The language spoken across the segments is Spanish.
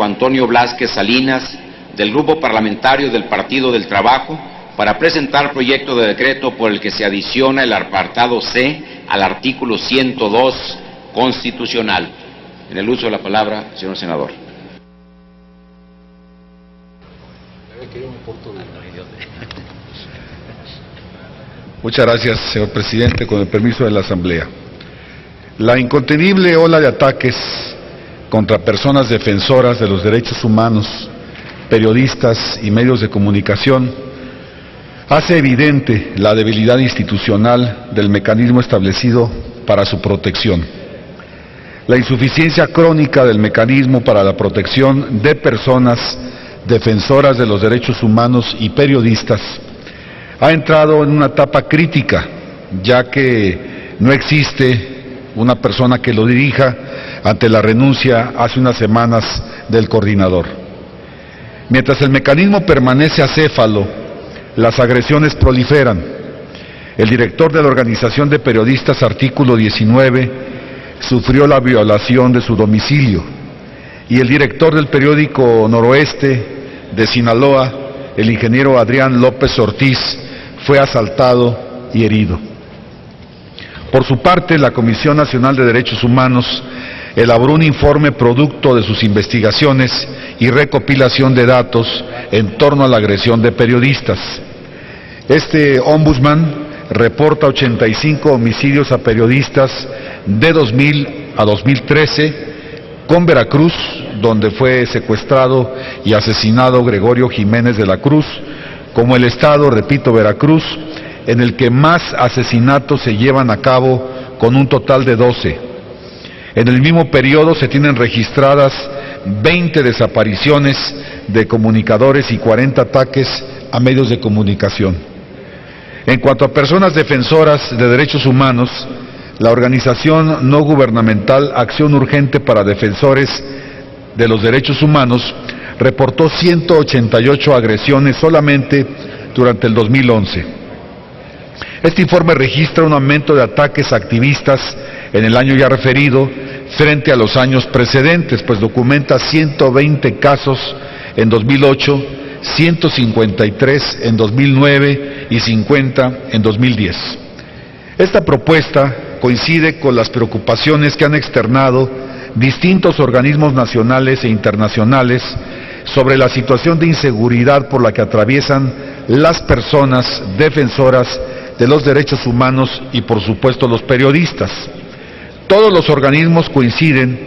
Antonio Blázquez Salinas, del Grupo Parlamentario del Partido del Trabajo, para presentar proyecto de decreto por el que se adiciona el apartado C al artículo 102 constitucional. En el uso de la palabra, señor senador. Muchas gracias, señor presidente. Con el permiso de la Asamblea. La incontenible ola de ataques contra personas defensoras de los derechos humanos, periodistas y medios de comunicación hace evidente la debilidad institucional del mecanismo establecido para su protección. La insuficiencia crónica del mecanismo para la protección de personas defensoras de los derechos humanos y periodistas ha entrado en una etapa crítica, ya que no existe una persona que lo dirija ante la renuncia hace unas semanas del coordinador. Mientras el mecanismo permanece acéfalo, las agresiones proliferan. El director de la Organización de Periodistas, artículo 19, sufrió la violación de su domicilio, y el director del periódico Noroeste de Sinaloa, el ingeniero Adrián López Ortiz, fue asaltado y herido. Por su parte, la Comisión Nacional de Derechos Humanos elaboró un informe producto de sus investigaciones y recopilación de datos en torno a la agresión de periodistas. Este ombudsman reporta 85 homicidios a periodistas de 2000 a 2013, con Veracruz, donde fue secuestrado y asesinado Gregorio Jiménez de la Cruz, como el estado, repito, Veracruz, en el que más asesinatos se llevan a cabo, con un total de 12. En el mismo periodo se tienen registradas 20 desapariciones de comunicadores y 40 ataques a medios de comunicación. En cuanto a personas defensoras de derechos humanos, la organización no gubernamental Acción Urgente para Defensores de los Derechos Humanos reportó 188 agresiones solamente durante el 2011. Este informe registra un aumento de ataques a activistas en el año ya referido frente a los años precedentes, pues documenta 120 casos en 2008, 153 en 2009 y 50 en 2010. Esta propuesta coincide con las preocupaciones que han externado distintos organismos nacionales e internacionales sobre la situación de inseguridad por la que atraviesan las personas defensoras de los derechos humanos y, por supuesto, los periodistas. Todos los organismos coinciden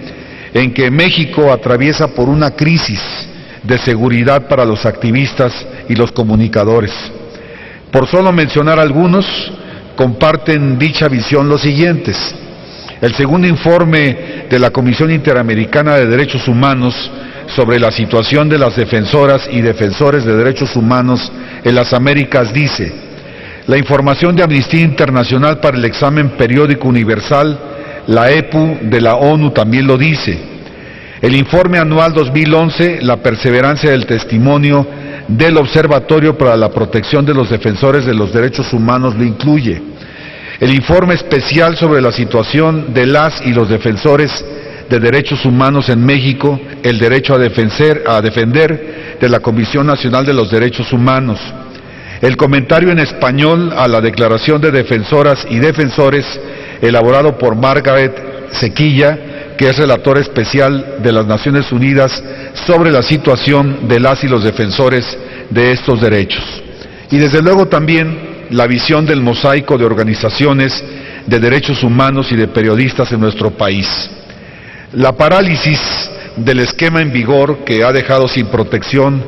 en que México atraviesa por una crisis de seguridad para los activistas y los comunicadores. Por solo mencionar algunos, comparten dicha visión los siguientes. El segundo informe de la Comisión Interamericana de Derechos Humanos sobre la situación de las defensoras y defensores de derechos humanos en las Américas dice: la información de Amnistía Internacional para el Examen Periódico Universal, la EPU de la ONU, también lo dice. El informe anual 2011, la perseverancia del testimonio del Observatorio para la Protección de los Defensores de los Derechos Humanos, lo incluye. El informe especial sobre la situación de las y los defensores de derechos humanos en México, el derecho a defender, de la Comisión Nacional de los Derechos Humanos. El comentario en español a la Declaración de Defensoras y Defensores, elaborado por Margaret Sequilla, que es relatora especial de las Naciones Unidas sobre la situación de las y los defensores de estos derechos. Y desde luego también la visión del mosaico de organizaciones de derechos humanos y de periodistas en nuestro país. La parálisis del esquema en vigor, que ha dejado sin protección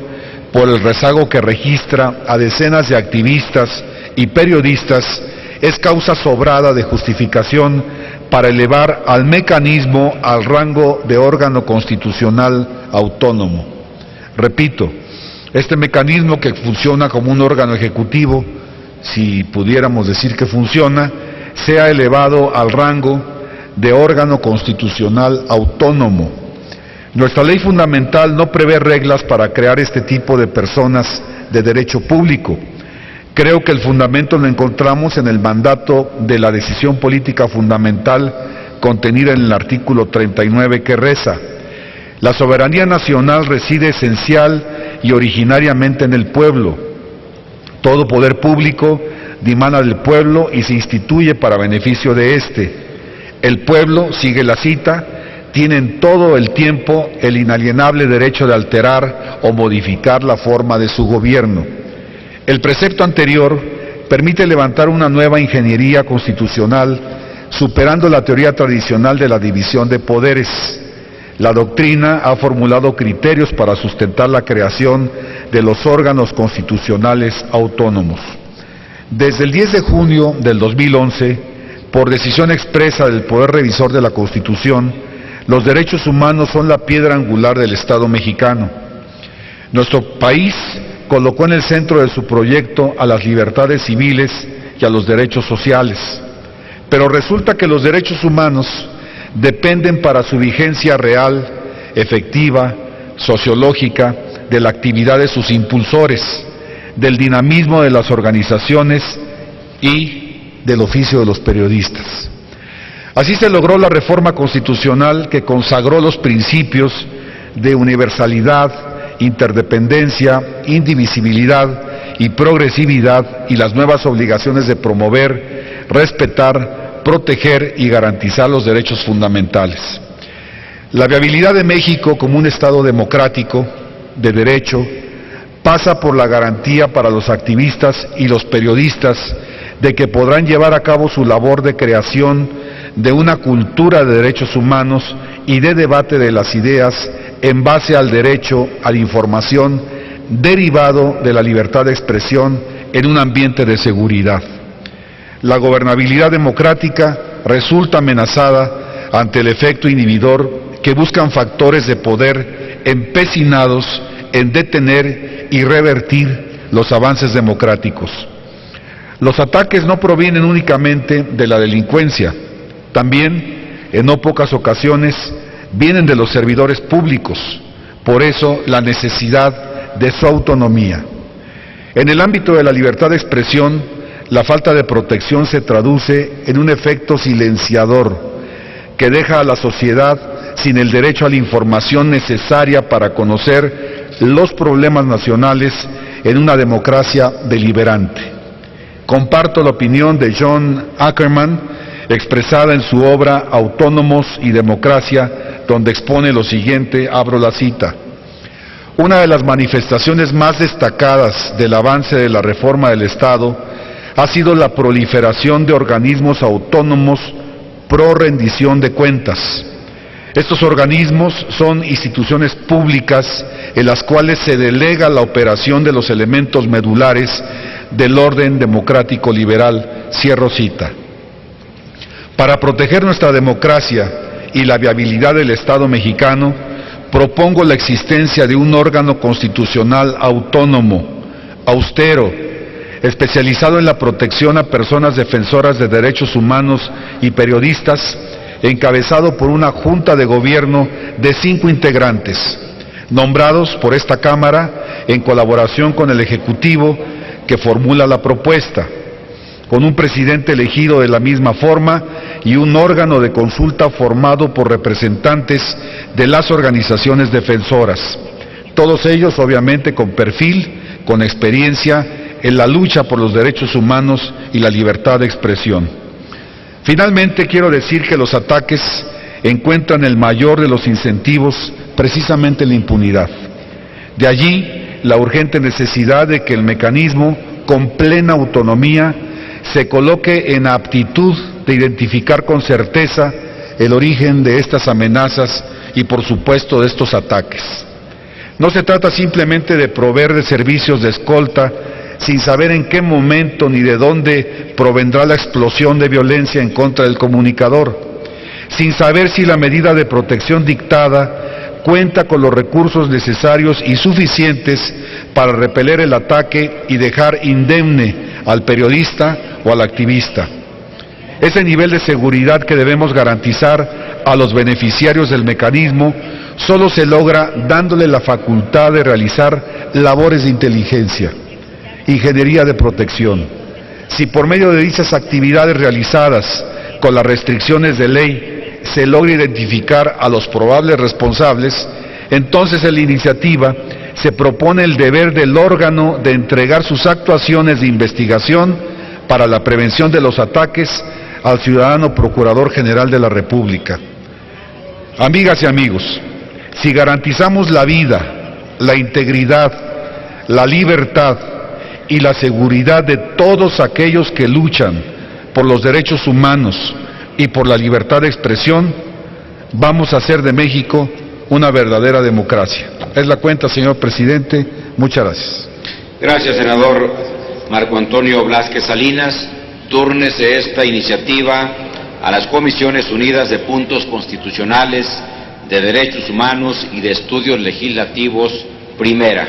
por el rezago que registra a decenas de activistas y periodistas, es causa sobrada de justificación para elevar al mecanismo al rango de órgano constitucional autónomo. Repito, este mecanismo, que funciona como un órgano ejecutivo, si pudiéramos decir que funciona, sea elevado al rango de órgano constitucional autónomo. Nuestra ley fundamental no prevé reglas para crear este tipo de personas de derecho público. Creo que el fundamento lo encontramos en el mandato de la decisión política fundamental contenida en el artículo 39, que reza: La soberanía nacional reside esencial y originariamente en el pueblo. Todo poder público dimana del pueblo y se instituye para beneficio de éste. El pueblo, sigue la cita, tiene en todo el tiempo el inalienable derecho de alterar o modificar la forma de su gobierno. El precepto anterior permite levantar una nueva ingeniería constitucional, superando la teoría tradicional de la división de poderes. La doctrina ha formulado criterios para sustentar la creación de los órganos constitucionales autónomos. Desde el 10 de junio del 2011, por decisión expresa del Poder Revisor de la Constitución, los derechos humanos son la piedra angular del Estado mexicano. Nuestro país colocó en el centro de su proyecto a las libertades civiles y a los derechos sociales. Pero resulta que los derechos humanos dependen para su vigencia real, efectiva, sociológica, de la actividad de sus impulsores, del dinamismo de las organizaciones y del oficio de los periodistas. Así se logró la reforma constitucional que consagró los principios de universalidad, interdependencia, indivisibilidad y progresividad y las nuevas obligaciones de promover, respetar, proteger y garantizar los derechos fundamentales. La viabilidad de México como un Estado democrático, de derecho, pasa por la garantía para los activistas y los periodistas de que podrán llevar a cabo su labor de creación de una cultura de derechos humanos y de debate de las ideas en base al derecho a la información derivado de la libertad de expresión en un ambiente de seguridad. La gobernabilidad democrática resulta amenazada ante el efecto inhibidor que buscan factores de poder empecinados en detener y revertir los avances democráticos. Los ataques no provienen únicamente de la delincuencia, también, en no pocas ocasiones, vienen de los servidores públicos, por eso la necesidad de su autonomía. En el ámbito de la libertad de expresión, la falta de protección se traduce en un efecto silenciador que deja a la sociedad sin el derecho a la información necesaria para conocer los problemas nacionales en una democracia deliberante. Comparto la opinión de John Ackerman, expresada en su obra Autónomos y Democracia, donde expone lo siguiente, abro la cita: una de las manifestaciones más destacadas del avance de la reforma del Estado ha sido la proliferación de organismos autónomos pro rendición de cuentas. Estos organismos son instituciones públicas en las cuales se delega la operación de los elementos medulares del orden democrático liberal. Cierro cita. Para proteger nuestra democracia y la viabilidad del Estado mexicano, propongo la existencia de un órgano constitucional autónomo, austero, especializado en la protección a personas defensoras de derechos humanos y periodistas, encabezado por una junta de gobierno de 5 integrantes, nombrados por esta Cámara en colaboración con el Ejecutivo que formula la propuesta, con un presidente elegido de la misma forma y un órgano de consulta formado por representantes de las organizaciones defensoras, todos ellos obviamente con perfil, con experiencia en la lucha por los derechos humanos y la libertad de expresión. Finalmente, quiero decir que los ataques encuentran el mayor de los incentivos precisamente en la impunidad. De allí la urgente necesidad de que el mecanismo, con plena autonomía, se coloque en aptitud de identificar con certeza el origen de estas amenazas y, por supuesto, de estos ataques. No se trata simplemente de proveer de servicios de escolta sin saber en qué momento ni de dónde provendrá la explosión de violencia en contra del comunicador, sin saber si la medida de protección dictada cuenta con los recursos necesarios y suficientes para repeler el ataque y dejar indemne al periodista o al activista. Ese nivel de seguridad que debemos garantizar a los beneficiarios del mecanismo solo se logra dándole la facultad de realizar labores de inteligencia, ingeniería de protección. Si por medio de dichas actividades realizadas con las restricciones de ley se logra identificar a los probables responsables, Entonces en la iniciativa se propone el deber del órgano de entregar sus actuaciones de investigación para la prevención de los ataques al ciudadano Procurador General de la República. Amigas y amigos, si garantizamos la vida, la integridad, la libertad y la seguridad de todos aquellos que luchan por los derechos humanos y por la libertad de expresión, vamos a hacer de México una verdadera democracia. Es la cuenta, señor presidente. Muchas gracias. Gracias, senador Marco Antonio Blázquez Salinas. Túrnese esta iniciativa a las Comisiones Unidas de Puntos Constitucionales, de Derechos Humanos y de Estudios Legislativos, primera.